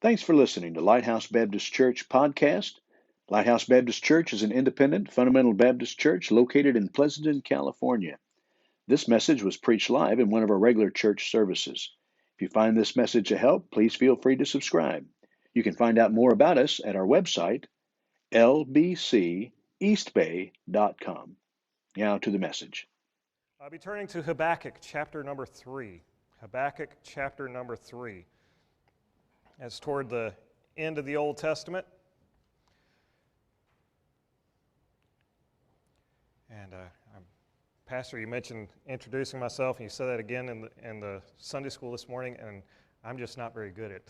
Thanks for listening to Lighthouse Baptist Church podcast. Lighthouse Baptist Church is an independent, fundamental Baptist church located in Pleasanton, California. This message was preached live in one of our regular church services. If you find this message a help, please feel free to subscribe. You can find out more about us at our website, lbceastbay.com. Now to the message. I'll be turning to Habakkuk chapter number 3. Habakkuk chapter number 3. As toward the end of the Old Testament. And Pastor, you mentioned introducing myself, and you said that again in the Sunday school this morning, and I'm just not very good at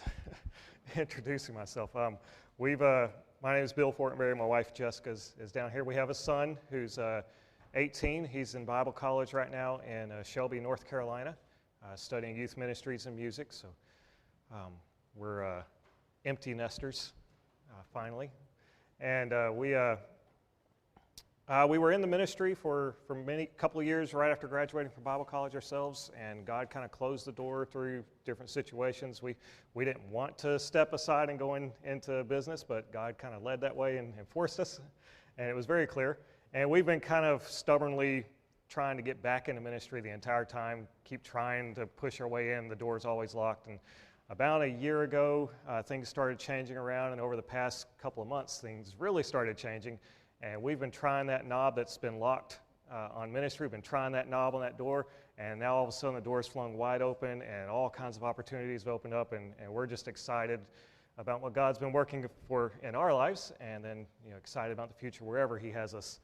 introducing myself. My name is Bill Fortenberry. My wife Jessica is down here. We have a son who's 18. He's in Bible college right now in Shelby, North Carolina, studying youth ministries and music. So we're empty nesters, finally. And we were in the ministry for couple of years right after graduating from Bible college ourselves, and God kind of closed the door through different situations. We didn't want to step aside and go into business, but God kind of led that way and forced us, and it was very clear. And we've been kind of stubbornly trying to get back into ministry the entire time, keep trying to push our way in. The door's always locked. And about a year ago, things started changing around, and over the past couple of months, things really started changing. And we've been trying that knob that's been locked on ministry. We've been trying that knob on that door, and now all of a sudden the door's flung wide open, and all kinds of opportunities have opened up, and we're just excited about what God's been working for in our lives, and then excited about the future wherever He has us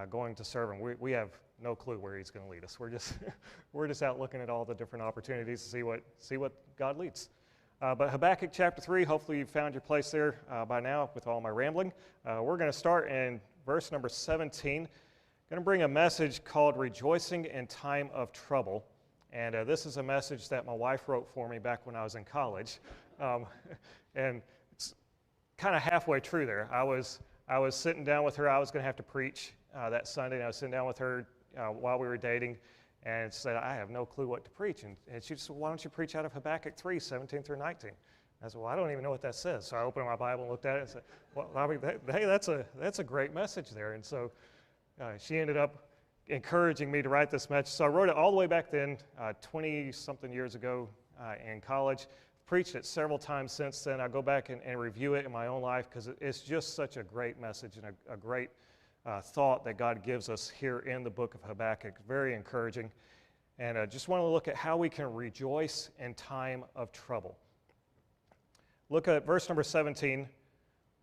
going to serve Him. We have no clue where He's going to lead us. We're just out looking at all the different opportunities to see what God leads. But Habakkuk chapter 3, hopefully you've found your place there by now with all my rambling. We're going to start in verse number 17. I'm going to bring a message called Rejoicing in Time of Trouble. And this is a message that my wife wrote for me back when I was in college. And it's kind of halfway through there. I was sitting down with her. I was going to have to preach that Sunday, and I was sitting down with her while we were dating, and said, I have no clue what to preach. And she said, why don't you preach out of Habakkuk 3, 17 through 19? I said, well, I don't even know what that says. So I opened my Bible and looked at it and said, well, hey, that's a great message there. And so she ended up encouraging me to write this message. So I wrote it all the way back then, 20-something years ago in college. Preached it several times since then. I go back and review it in my own life because it's just such a great message and a great thought that God gives us here in the book of Habakkuk. Very encouraging. And I just want to look at how we can rejoice in time of trouble. Look at verse number 17.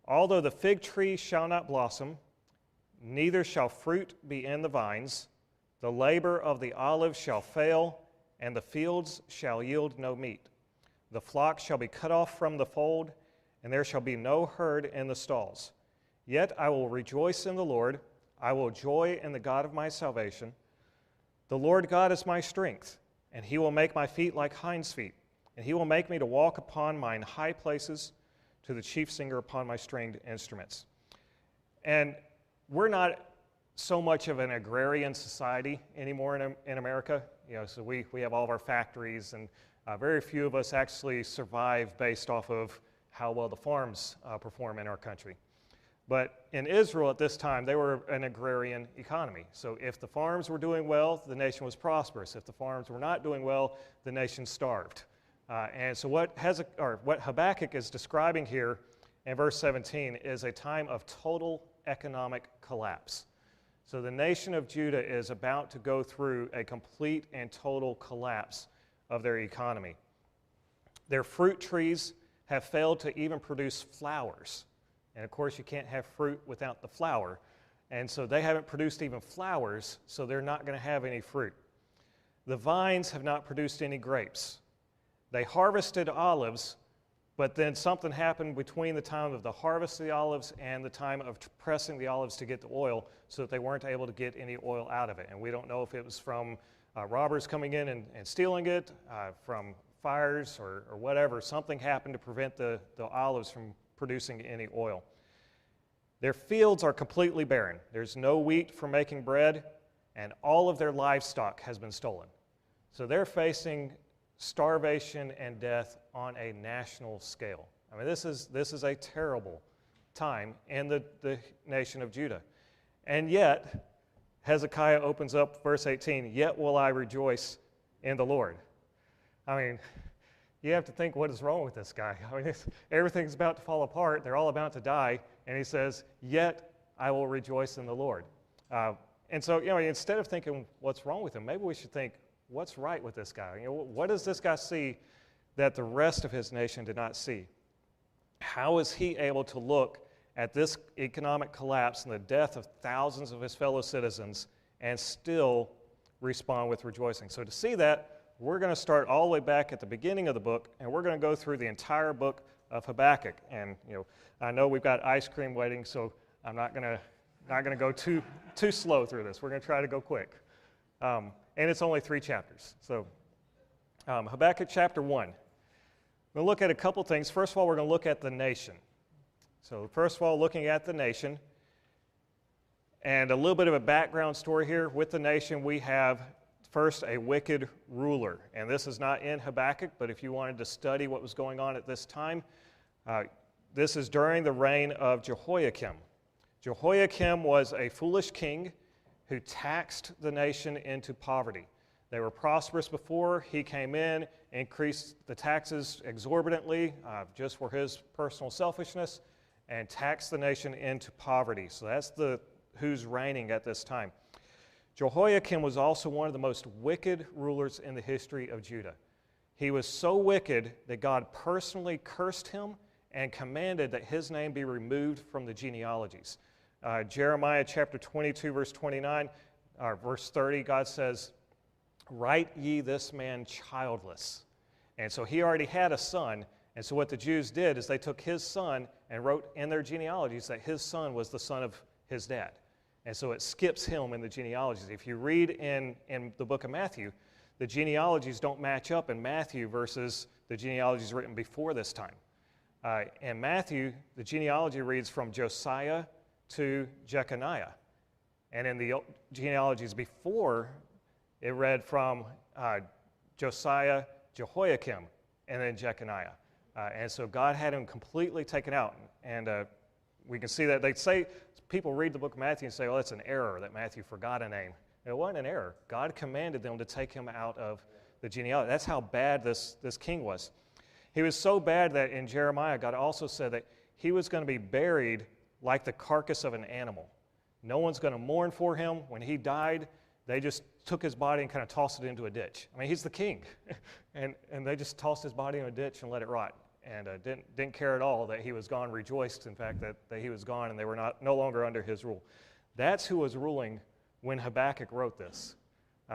Although the fig tree shall not blossom, neither shall fruit be in the vines, the labor of the olive shall fail, and the fields shall yield no meat. The flock shall be cut off from the fold, and there shall be no herd in the stalls. Yet I will rejoice in the Lord. I will joy in the God of my salvation. The Lord God is my strength, and He will make my feet like hinds' feet, and He will make me to walk upon mine high places, to the chief singer upon my stringed instruments. And we're not so much of an agrarian society anymore in America. So we have all of our factories, and very few of us actually survive based off of how well the farms perform in our country. But in Israel at this time, they were an agrarian economy. So if the farms were doing well, the nation was prosperous. If the farms were not doing well, the nation starved. And so what Habakkuk is describing here in verse 17 is a time of total economic collapse. So the nation of Judah is about to go through a complete and total collapse of their economy. Their fruit trees have failed to even produce flowers. And of course, you can't have fruit without the flower. And so they haven't produced even flowers, so they're not going to have any fruit. The vines have not produced any grapes. They harvested olives, but then something happened between the time of the harvest of the olives and the time of pressing the olives to get the oil, so that they weren't able to get any oil out of it. And we don't know if it was from robbers coming in and stealing it, from fires or whatever. Something happened to prevent the olives from producing any oil. Their fields are completely barren. There's no wheat for making bread, and all of their livestock has been stolen. So they're facing starvation and death on a national scale. I mean, this is a terrible time in the nation of Judah. And yet, Hezekiah opens up verse 18, "Yet will I rejoice in the Lord." I mean, you have to think, what is wrong with this guy? I mean, everything's about to fall apart. They're all about to die. And he says, "Yet I will rejoice in the Lord." And so, instead of thinking, what's wrong with him, maybe we should think, what's right with this guy? What does this guy see that the rest of his nation did not see? How is he able to look at this economic collapse and the death of thousands of his fellow citizens and still respond with rejoicing? So to see that, we're going to start all the way back at the beginning of the book, and we're going to go through the entire book of Habakkuk. And I know we've got ice cream waiting, so I'm not going to go too slow through this. We're going to try to go quick. And it's only 3 chapters. So Habakkuk chapter 1. We're going to look at a couple things. First of all, we're going to look at the nation. So first of all, looking at the nation, and a little bit of a background story here. With the nation, we have first a wicked ruler. And this is not in Habakkuk, but if you wanted to study what was going on at this time, this is during the reign of Jehoiakim. Jehoiakim was a foolish king who taxed the nation into poverty. They were prosperous before. He came in, increased the taxes exorbitantly just for his personal selfishness, and taxed the nation into poverty. So that's who's reigning at this time. Jehoiakim was also one of the most wicked rulers in the history of Judah. He was so wicked that God personally cursed him and commanded that his name be removed from the genealogies. Jeremiah chapter 22, verse 29, or verse 30, God says, "Write ye this man childless." And so he already had a son, and so what the Jews did is they took his son and wrote in their genealogies that his son was the son of his dad. And so it skips him in the genealogies. If you read in the book of Matthew, the genealogies don't match up in Matthew versus the genealogies written before this time. In Matthew, the genealogy reads from Josiah to Jeconiah. And in the genealogies before, it read from Josiah, Jehoiakim, and then Jeconiah. And so God had him completely taken out. And we can see that they say, people read the book of Matthew and say, "Oh, it's an error that Matthew forgot a name." It wasn't an error. God commanded them to take him out of the genealogy. That's how bad this king was. He was so bad that in Jeremiah, God also said that he was going to be buried like the carcass of an animal. No one's going to mourn for him. When he died, they just took his body and kind of tossed it into a ditch. I mean, he's the king. and they just tossed his body in a ditch and let it rot. And didn't care at all that he was gone, rejoiced, in fact, that he was gone and they were no longer under his rule. That's who was ruling when Habakkuk wrote this.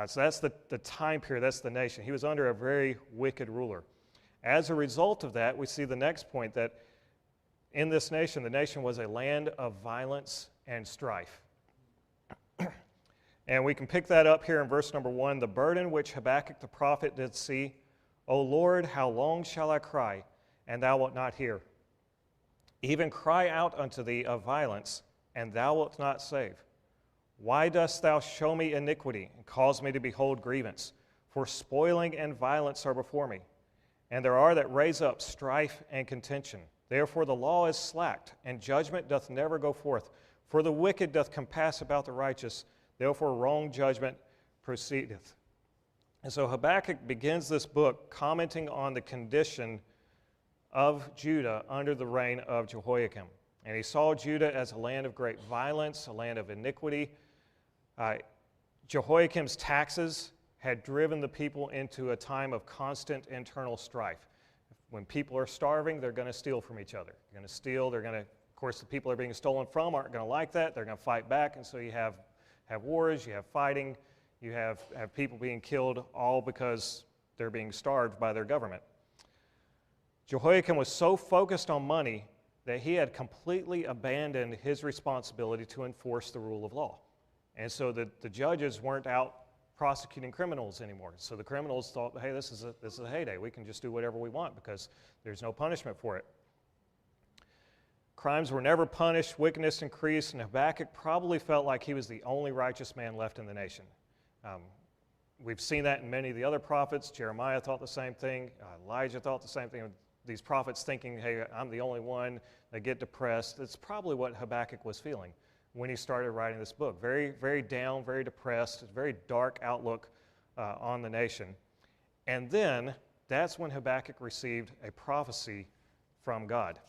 So that's the time period, that's the nation. He was under a very wicked ruler. As a result of that, we see the next point that in this nation, the nation was a land of violence and strife. And we can pick that up here in verse number 1. "The burden which Habakkuk the prophet did see, O Lord, how long shall I cry, and thou wilt not hear? Even cry out unto thee of violence, and thou wilt not save. Why dost thou show me iniquity, and cause me to behold grievance? For spoiling and violence are before me, and there are that raise up strife and contention. Therefore the law is slacked, and judgment doth never go forth. For the wicked doth compass about the righteous, therefore wrong judgment proceedeth." And so Habakkuk begins this book commenting on the condition of Judah under the reign of Jehoiakim. And he saw Judah as a land of great violence, a land of iniquity. Jehoiakim's taxes had driven the people into a time of constant internal strife. When people are starving, they're going to steal from each other. They're going to steal, of course, the people they're being stolen from aren't going to like that. They're going to fight back, and so you have wars, you have fighting, you have people being killed, all because they're being starved by their government. Jehoiakim was so focused on money that he had completely abandoned his responsibility to enforce the rule of law. And so the judges weren't out prosecuting criminals anymore. So the criminals thought, hey, this is a heyday. We can just do whatever we want because there's no punishment for it. Crimes were never punished, wickedness increased, and Habakkuk probably felt like he was the only righteous man left in the nation. We've seen that in many of the other prophets. Jeremiah thought the same thing. Elijah thought the same thing. These prophets thinking, hey, I'm the only one. They get depressed. That's probably what Habakkuk was feeling when he started writing this book. Very, very down, very depressed, very dark outlook on the nation. And then that's when Habakkuk received a prophecy from God.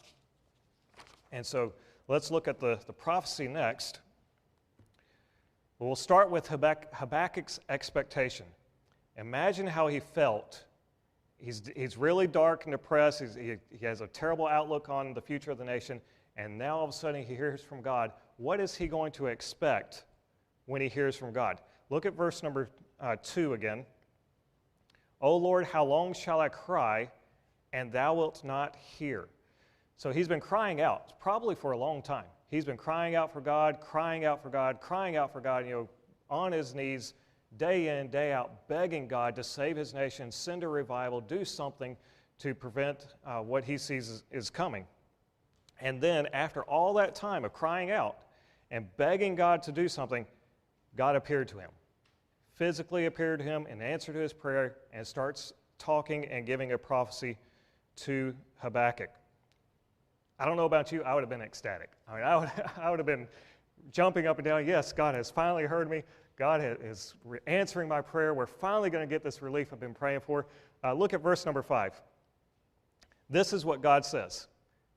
And so let's look at the prophecy next. We'll start with Habakkuk's expectation. Imagine how he felt. He's really dark and depressed. He has a terrible outlook on the future of the nation. And now all of a sudden he hears from God. What is he going to expect when he hears from God? Look at verse number 2 again. O Lord, how long shall I cry, and thou wilt not hear? So he's been crying out, probably for a long time. He's been crying out for God, crying out for God, crying out for God, on his knees, day in, day out, begging God to save his nation, send a revival, do something to prevent what he sees is coming. And then after all that time of crying out and begging God to do something, God appeared to him, physically appeared to him in answer to his prayer, and starts talking and giving a prophecy to Habakkuk. I don't know about you, I would have been ecstatic. I would have been jumping up and down. Yes, God has finally heard me. God is answering my prayer. We're finally going to get this relief I've been praying for. Look at verse number 5. This is what God says.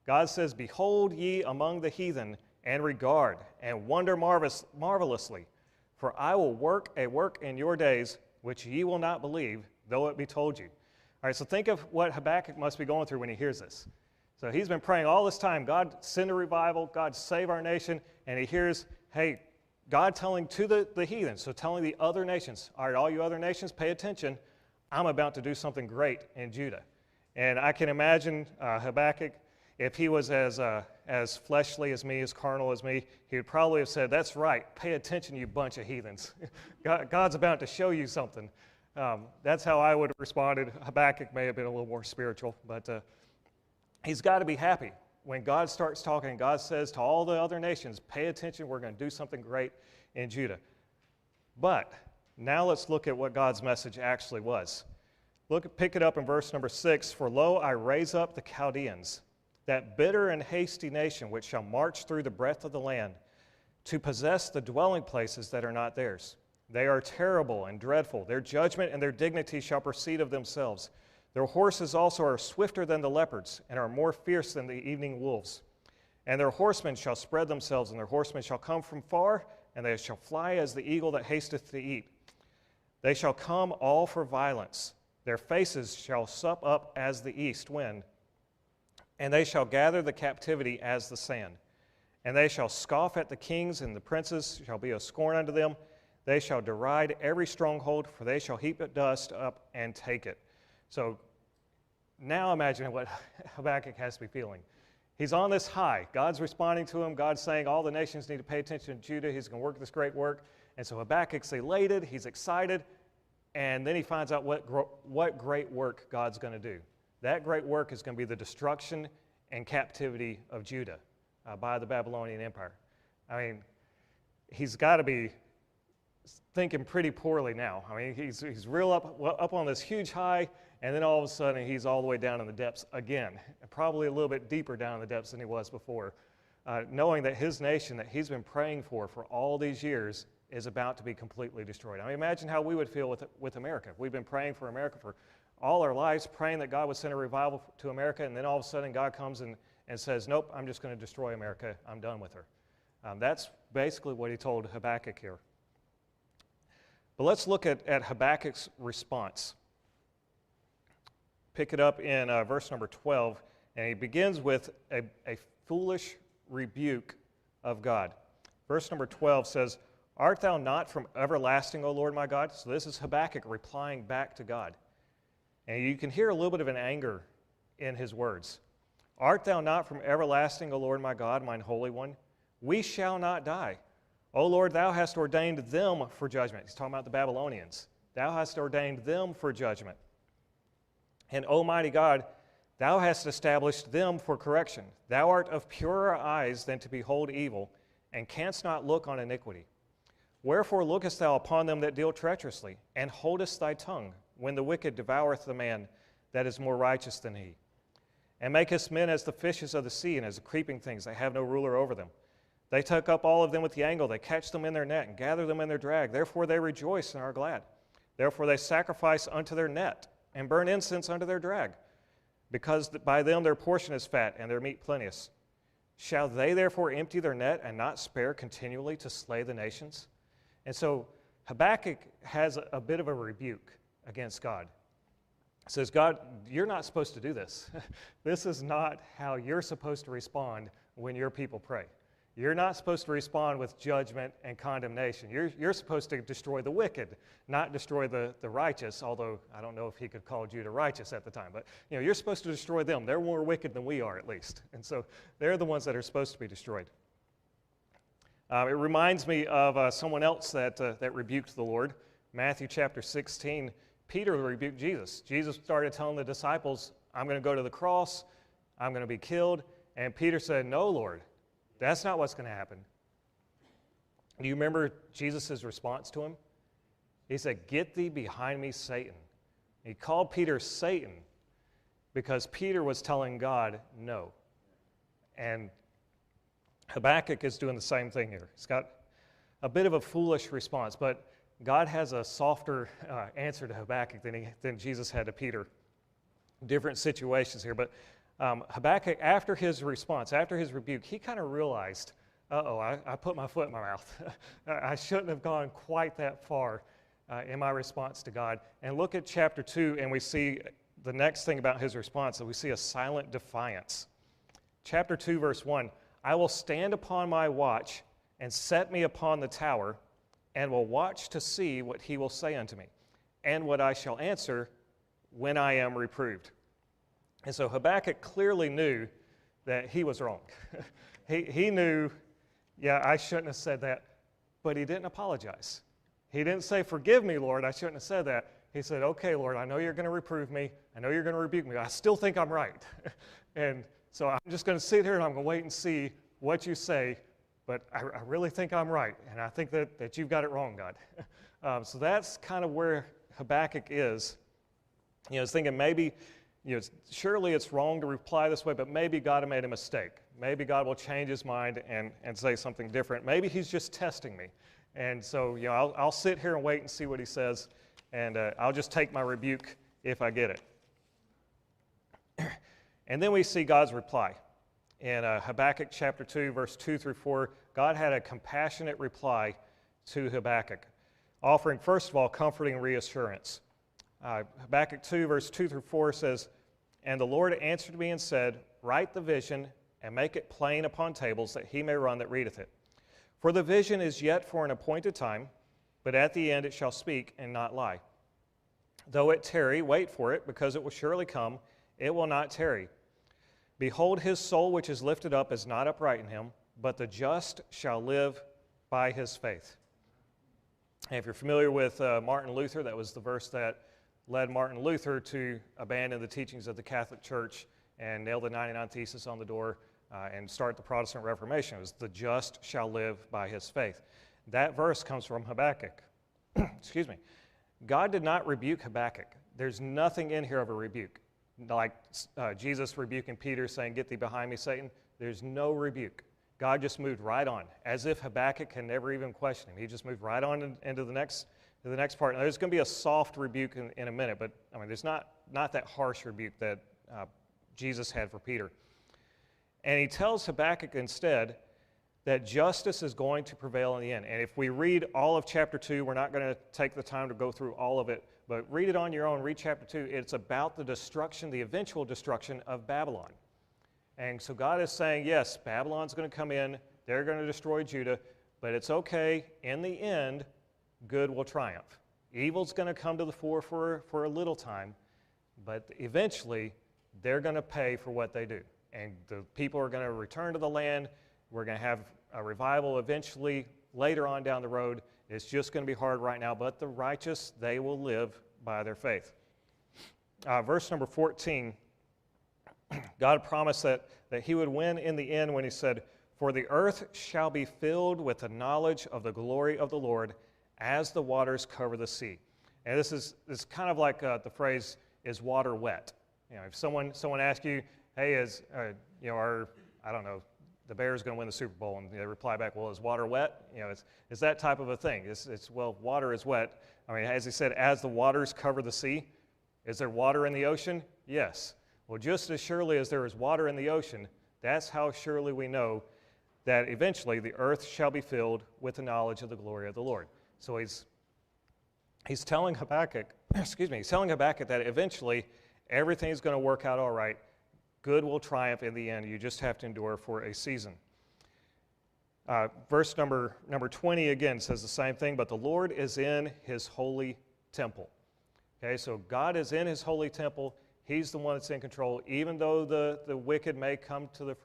God says, behold ye among the heathen, and regard, and wonder marvelously. For I will work a work in your days, which ye will not believe, though it be told you. All right, so think of what Habakkuk must be going through when he hears this. So he's been praying all this time, God, send a revival, God, save our nation, and he hears, hey, God telling to the heathen, so telling the other nations, all right, all you other nations, pay attention, I'm about to do something great in Judah. And I can imagine Habakkuk, if he was as fleshly as me, as carnal as me, he would probably have said, that's right, pay attention, you bunch of heathens. God's about to show you something. That's how I would have responded. Habakkuk may have been a little more spiritual, but he's got to be happy. When God starts talking, God says to all the other nations, pay attention, we're going to do something great in Judah. But now let's look at what God's message actually was. Pick it up in verse number 6. For lo, I raise up the Chaldeans, that bitter and hasty nation which shall march through the breadth of the land, to possess the dwelling places that are not theirs. They are terrible and dreadful. Their judgment and their dignity shall proceed of themselves. Their horses also are swifter than the leopards, and are more fierce than the evening wolves. And their horsemen shall spread themselves, and their horsemen shall come from far, and they shall fly as the eagle that hasteth to eat. They shall come all for violence. Their faces shall sup up as the east wind, and they shall gather the captivity as the sand. And they shall scoff at the kings, and the princes shall be a scorn unto them. They shall deride every stronghold, for they shall heap dust up and take it. So now imagine what Habakkuk has to be feeling. He's on this high. God's responding to him. God's saying all the nations need to pay attention to Judah. He's going to work this great work. And so Habakkuk's elated. He's excited. And then he finds out what great work God's going to do. That great work is going to be the destruction and captivity of Judah by the Babylonian Empire. I mean, he's got to be thinking pretty poorly now. I mean, he's real up on this huge high, and then all of a sudden he's all the way down in the depths again, probably a little bit deeper down in the depths than he was before, knowing that his nation that he's been praying for all these years is about to be completely destroyed. I mean, imagine how we would feel with America. We've been praying for America for all our lives, praying that God would send a revival to America, and then all of a sudden God comes and says, nope, I'm just going to destroy America. I'm done with her. That's basically what he told Habakkuk here. But let's look at Habakkuk's response. Pick it up in verse number 12, and he begins with a foolish rebuke of God. Verse number 12 says, Art thou not from everlasting, O Lord my God? So this is Habakkuk replying back to God. And you can hear a little bit of an anger in his words. Art thou not from everlasting, O Lord my God, mine Holy One? We shall not die. O Lord, thou hast ordained them for judgment. He's talking about the Babylonians. Thou hast ordained them for judgment. And, O mighty God, thou hast established them for correction. Thou art of purer eyes than to behold evil, and canst not look on iniquity. Wherefore lookest thou upon them that deal treacherously, and holdest thy tongue, when the wicked devoureth the man that is more righteous than he? And makest men as the fishes of the sea, and as the creeping things that have no ruler over them. They take up all of them with the angle, they catch them in their net, and gather them in their drag. Therefore they rejoice and are glad. Therefore they sacrifice unto their net, and burn incense unto their drag, because by them their portion is fat, and their meat plenteous. Shall they therefore empty their net, and not spare continually to slay the nations? And so Habakkuk has a bit of a rebuke against God. He says, God, you're not supposed to do this. This is not how you're supposed to respond when your people pray. You're not supposed to respond with judgment and condemnation. You're supposed to destroy the wicked, not destroy the righteous, although I don't know if he could call Judah righteous at the time. But you're supposed to destroy them. They're more wicked than we are, at least. And so they're the ones that are supposed to be destroyed. It reminds me of someone else that rebuked the Lord. Matthew chapter 16, Peter rebuked Jesus. Jesus started telling the disciples, I'm going to go to the cross, I'm going to be killed. And Peter said, no, Lord, that's not what's going to happen. Do you remember Jesus' response to him? He said, get thee behind me, Satan. He called Peter Satan because Peter was telling God no. And Habakkuk is doing the same thing here. He's got a bit of a foolish response, but God has a softer answer to Habakkuk than Jesus had to Peter. Different situations here, but Habakkuk, after his response, after his rebuke, he kind of realized, I put my foot in my mouth. I shouldn't have gone quite that far in my response to God. And look at chapter 2, and we see the next thing about his response, that we see a silent defiance. Chapter 2, verse 1, I will stand upon my watch and set me upon the tower, and will watch to see what he will say unto me, and what I shall answer when I am reproved. And so Habakkuk clearly knew that he was wrong. He knew, I shouldn't have said that, but he didn't apologize. He didn't say, forgive me, Lord, I shouldn't have said that. He said, okay, Lord, I know you're going to reprove me. I know you're going to rebuke me. I still think I'm right. And so I'm just going to sit here and I'm going to wait and see what you say, but I really think I'm right, and I think that you've got it wrong, God. So that's kind of where Habakkuk is. He's thinking maybe, surely it's wrong to reply this way, but maybe God had made a mistake. Maybe God will change his mind and say something different. Maybe he's just testing me. And so, I'll sit here and wait and see what he says, and I'll just take my rebuke if I get it. And then we see God's reply. In Habakkuk chapter 2, verse 2 through 4, God had a compassionate reply to Habakkuk, offering, first of all, comforting reassurance. Habakkuk 2, verse 2 through 4 says, And the Lord answered me and said, Write the vision, and make it plain upon tables, that he may run that readeth it. For the vision is yet for an appointed time, but at the end it shall speak and not lie. Though it tarry, wait for it, because it will surely come, it will not tarry. Behold, his soul which is lifted up is not upright in him, but the just shall live by his faith. And if you're familiar with Martin Luther, that was the verse that led Martin Luther to abandon the teachings of the Catholic Church and nail the 99 Thesis on the door and start the Protestant Reformation. It was the just shall live by his faith. That verse comes from Habakkuk. Excuse me. God did not rebuke Habakkuk. There's nothing in here of a rebuke. Like Jesus rebuking Peter saying, Get thee behind me, Satan. There's no rebuke. God just moved right on, as if Habakkuk had never even questioned him. He just moved right on into the next part. Now, there's going to be a soft rebuke in a minute, but there's not that harsh rebuke that Jesus had for Peter. And he tells Habakkuk instead that justice is going to prevail in the end. And if we read all of chapter 2, we're not going to take the time to go through all of it, but read it on your own, read chapter 2. It's about the destruction, the eventual destruction of Babylon. And so God is saying, yes, Babylon's going to come in, they're going to destroy Judah, but it's okay, in the end, good will triumph. Evil's going to come to the fore for a little time, but eventually they're going to pay for what they do. And the people are going to return to the land. We're going to have a revival eventually later on down the road. It's just going to be hard right now, but the righteous, they will live by their faith. Verse number 14, God promised that he would win in the end when he said, For the earth shall be filled with the knowledge of the glory of the Lord as the waters cover the sea. And this is kind of like the phrase, is water wet? You know, if someone asks you, hey, I don't know, the Bears going to win the Super Bowl, and they reply back, well, is water wet? You know, it's that type of a thing. Well, water is wet. I mean, as he said, as the waters cover the sea. Is there water in the ocean? Yes. Well, just as surely as there is water in the ocean, that's how surely we know that eventually the earth shall be filled with the knowledge of the glory of the Lord. So he's telling Habakkuk, that eventually everything's going to work out all right. Good will triumph in the end. You just have to endure for a season. Verse number 20 again says the same thing, but the Lord is in his holy temple. Okay, so God is in his holy temple. He's the one that's in control. Even though the wicked may come to the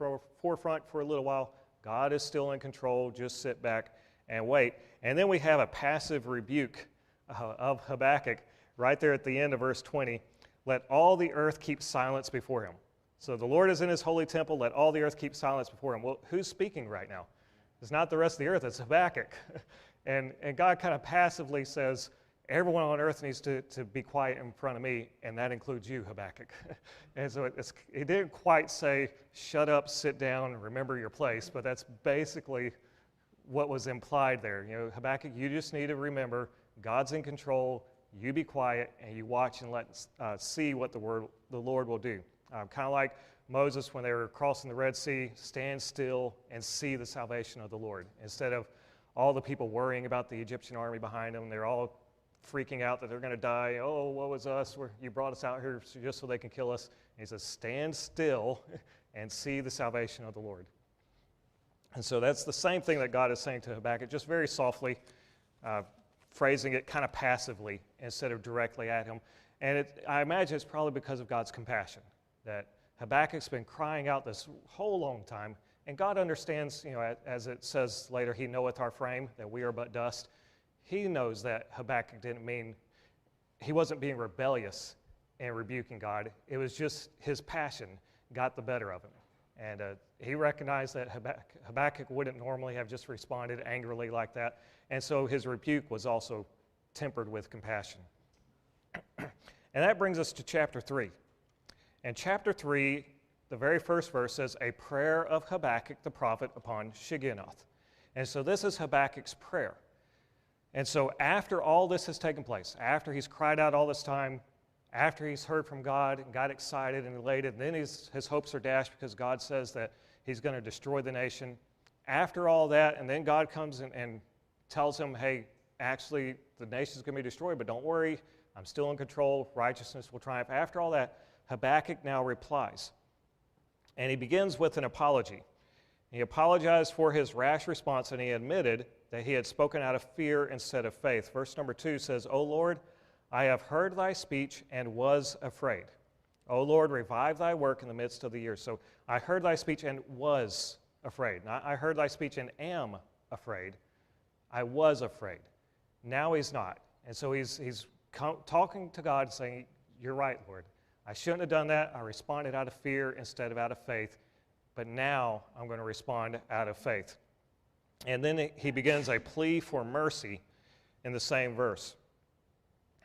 forefront for a little while, God is still in control. Just sit back and wait. And then we have a passive rebuke of Habakkuk right there at the end of verse 20. Let all the earth keep silence before him. So the Lord is in his holy temple. Let all the earth keep silence before him. Well, who's speaking right now? It's not the rest of the earth. It's Habakkuk. and God kind of passively says, everyone on earth needs to be quiet in front of me, and that includes you, Habakkuk. And so he didn't quite say, shut up, sit down, remember your place, but that's basically what was implied there. You know, Habakkuk, you just need to remember God's in control, you be quiet, and you watch and see what the Lord will do. Kind of like Moses when they were crossing the Red Sea, stand still and see the salvation of the Lord. Instead of all the people worrying about the Egyptian army behind them, they're all freaking out that they're going to die. Oh, woe is us. You brought us out here just so they can kill us. And he says, stand still and see the salvation of the Lord. And so that's the same thing that God is saying to Habakkuk, just very softly, phrasing it kind of passively instead of directly at him. And I imagine it's probably because of God's compassion, that Habakkuk's been crying out this whole long time, and God understands, you know, as it says later, he knoweth our frame, that we are but dust. He knows that Habakkuk he wasn't being rebellious and rebuking God. It was just his passion got the better of him. And he recognized that Habakkuk wouldn't normally have just responded angrily like that. And so his rebuke was also tempered with compassion. And that brings us to chapter 3. And chapter 3, the very first verse says, a prayer of Habakkuk the prophet upon Shigionoth. And so this is Habakkuk's prayer. And so after all this has taken place, after he's cried out all this time, after he's heard from God and got excited and elated, and then his hopes are dashed because God says that he's going to destroy the nation. After all that, and then God comes and tells him, hey, actually the nation's going to be destroyed, but don't worry, I'm still in control, righteousness will triumph. After all that, Habakkuk now replies. And he begins with an apology. He apologized for his rash response, and he admitted that he had spoken out of fear instead of faith. Verse number 2 says, O Lord, I have heard thy speech and was afraid. O Lord, revive thy work in the midst of the years. So I heard thy speech and was afraid. Not I heard thy speech and am afraid. I was afraid. Now he's not. And so he's talking to God saying, you're right, Lord. I shouldn't have done that. I responded out of fear instead of out of faith. But now I'm going to respond out of faith. And then he begins a plea for mercy in the same verse.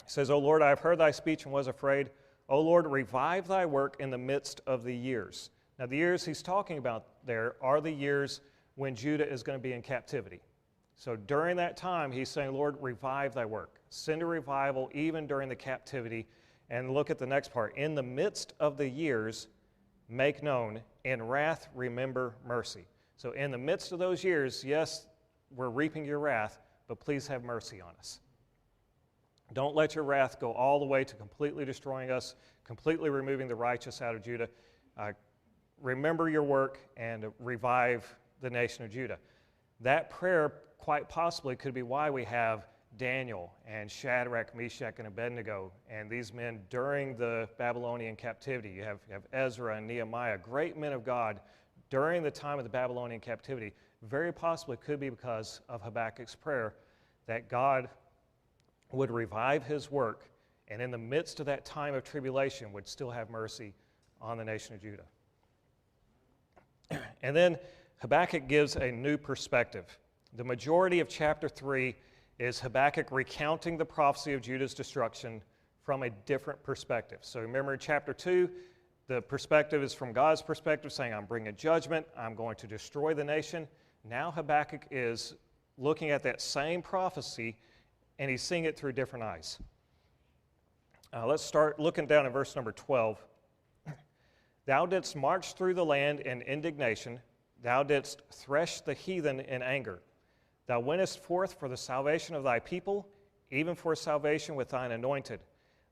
He says, O Lord, I have heard thy speech and was afraid. O Lord, revive thy work in the midst of the years. Now, the years he's talking about there are the years when Judah is going to be in captivity. So during that time, he's saying, Lord, revive thy work. Send a revival even during the captivity. And look at the next part. In the midst of the years, make known, in wrath remember mercy. So in the midst of those years, yes, we're reaping your wrath, but please have mercy on us. Don't let your wrath go all the way to completely destroying us, completely removing the righteous out of Judah. Remember your work and revive the nation of Judah. That prayer quite possibly could be why we have Daniel and Shadrach, Meshach, and Abednego, and these men during the Babylonian captivity. You have Ezra and Nehemiah, great men of God during the time of the Babylonian captivity. Very possibly could be because of Habakkuk's prayer that God would revive his work, and in the midst of that time of tribulation would still have mercy on the nation of Judah. And then Habakkuk gives a new perspective. The majority of chapter 3 is Habakkuk recounting the prophecy of Judah's destruction from a different perspective. So remember in chapter 2, the perspective is from God's perspective, saying, I'm bringing judgment, I'm going to destroy the nation. Now Habakkuk is looking at that same prophecy, and he's seeing it through different eyes. Let's start looking down at verse number 12. Thou didst march through the land in indignation, thou didst thresh the heathen in anger. Thou wentest forth for the salvation of thy people, even for salvation with thine anointed.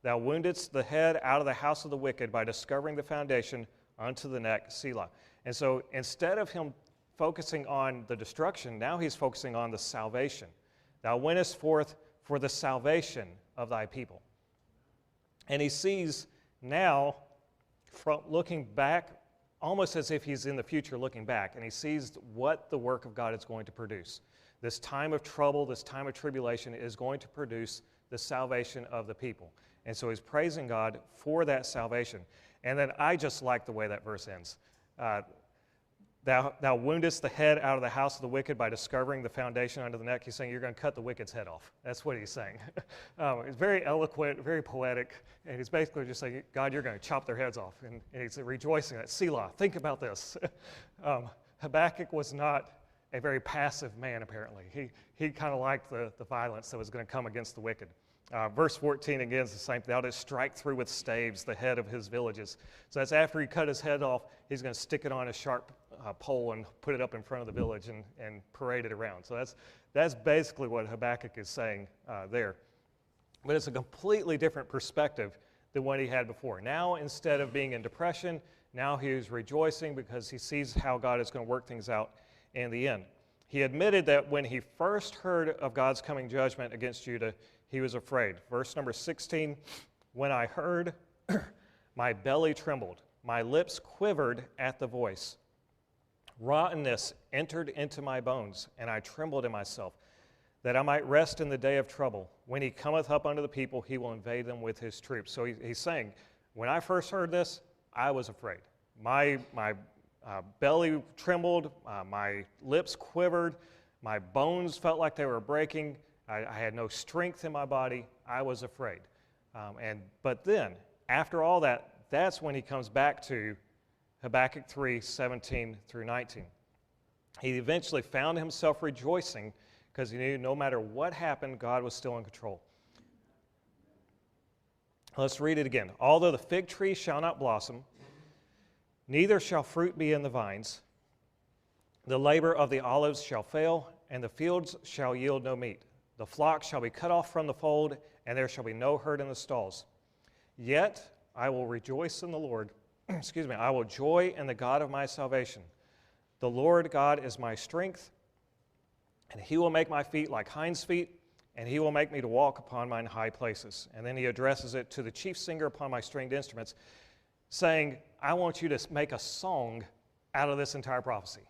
Thou woundedst the head out of the house of the wicked by discovering the foundation unto the neck, Selah. And so instead of him focusing on the destruction, now he's focusing on the salvation. Thou wentest forth for the salvation of thy people. And he sees now, from looking back, almost as if he's in the future looking back, and he sees what the work of God is going to produce. This time of trouble, this time of tribulation is going to produce the salvation of the people. And so he's praising God for that salvation. And then I just like the way that verse ends. Thou woundest the head out of the house of the wicked by discovering the foundation under the neck. He's saying you're going to cut the wicked's head off. That's what he's saying. It's very eloquent, very poetic, and he's basically just saying, God, you're going to chop their heads off. And he's rejoicing at Selah. Think about this. Habakkuk was not a very passive man, apparently. He kind of liked the violence that was going to come against the wicked. Verse 14 again is the same. Thou didst strike through with staves the head of his villages. So that's after he cut his head off, he's going to stick it on a sharp pole and put it up in front of the village and parade it around. So that's basically what Habakkuk is saying there. But it's a completely different perspective than what he had before. Now, instead of being in depression, now he is rejoicing because he sees how God is going to work things out in the end. He admitted that when he first heard of God's coming judgment against Judah, he was afraid. Verse number 16, when I heard, my belly trembled, my lips quivered at the voice. Rottenness entered into my bones, and I trembled in myself, that I might rest in the day of trouble. When he cometh up unto the people, he will invade them with his troops. So he's saying, when I first heard this, I was afraid. My belly trembled, my lips quivered, my bones felt like they were breaking. I had no strength in my body. I was afraid. But then, after all that, that's when he comes back to Habakkuk 3, 17 through 19. He eventually found himself rejoicing because he knew no matter what happened, God was still in control. Let's read it again. Although the fig tree shall not blossom, neither shall fruit be in the vines, the labor of the olives shall fail, and the fields shall yield no meat. The flock shall be cut off from the fold, and there shall be no herd in the stalls. Yet I will rejoice in the Lord. I will joy in the God of my salvation. The Lord God is my strength, and he will make my feet like hinds' feet, and he will make me to walk upon mine high places. And then he addresses it to the chief singer upon my stringed instruments, saying, I want you to make a song out of this entire prophecy.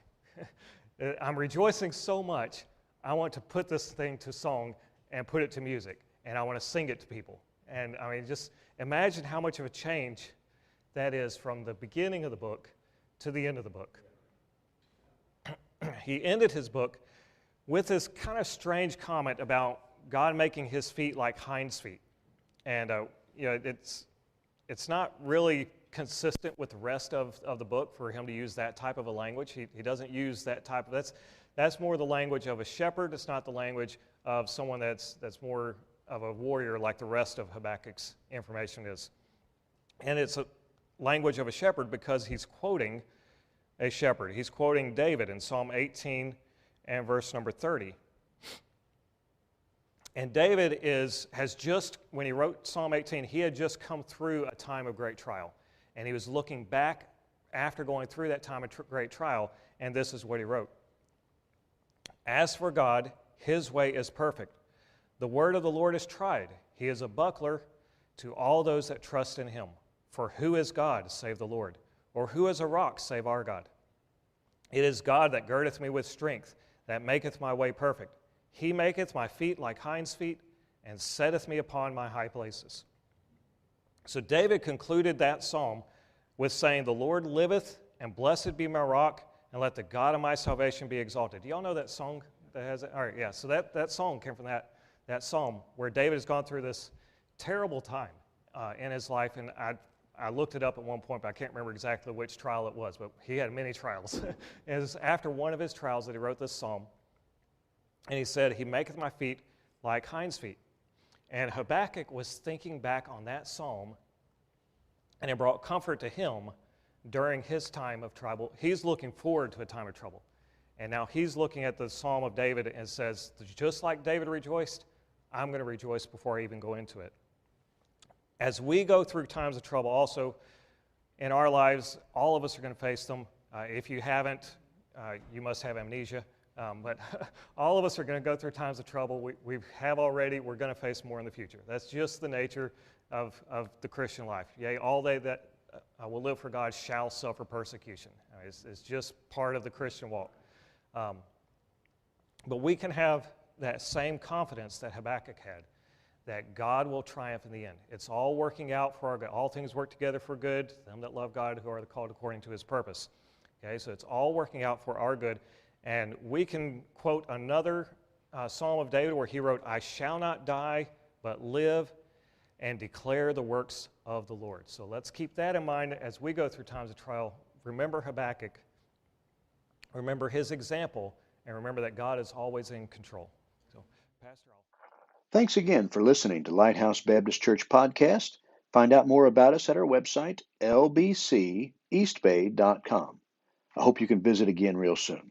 I'm rejoicing so much, I want to put this thing to song and put it to music, and I want to sing it to people. And I mean, just imagine how much of a change that is from the beginning of the book to the end of the book. He ended his book with this kind of strange comment about God making his feet like hinds' feet. And it's not really consistent with the rest of the book for him to use that type of a language. He doesn't use that type of, that's more the language of a shepherd. It's not the language of someone that's more of a warrior like the rest of Habakkuk's information is. And it's a language of a shepherd because he's quoting a shepherd. He's quoting David in Psalm 18 and verse number 30. And David has just, when he wrote Psalm 18, he had just come through a time of great trial. And he was looking back after going through that time of great trial, and this is what he wrote. As for God, his way is perfect. The word of the Lord is tried. He is a buckler to all those that trust in him. For who is God save the Lord? Or who is a rock save our God? It is God that girdeth me with strength, that maketh my way perfect. He maketh my feet like hinds' feet, and setteth me upon my high places. So David concluded that psalm with saying, the Lord liveth, and blessed be my rock, and let the God of my salvation be exalted. Do y'all know that song that has it? All right, yeah. So that song came from that psalm where David has gone through this terrible time in his life, and I looked it up at one point, but I can't remember exactly which trial it was, but he had many trials. It was after one of his trials that he wrote this psalm, and he said, "He maketh my feet like hinds' feet." And Habakkuk was thinking back on that psalm, and it brought comfort to him during his time of trouble. He's looking forward to a time of trouble. And now he's looking at the Psalm of David and says, just like David rejoiced, I'm going to rejoice before I even go into it. As we go through times of trouble also in our lives, all of us are going to face them. If you haven't, you must have amnesia. But all of us are going to go through times of trouble. We have already. We're going to face more in the future. That's just the nature of the Christian life. Yea, all they that will live for God shall suffer persecution. It's just part of the Christian walk. But we can have that same confidence that Habakkuk had, that God will triumph in the end. It's all working out for our good. All things work together for good, them that love God, who are called according to his purpose. Okay, so it's all working out for our good. And we can quote another Psalm of David where he wrote, "I shall not die, but live and declare the works of the Lord." So let's keep that in mind as we go through times of trial. Remember Habakkuk, remember his example, and remember that God is always in control. So, Pastor, Thanks again for listening to Lighthouse Baptist Church Podcast. Find out more about us at our website, lbceastbay.com. I hope you can visit again real soon.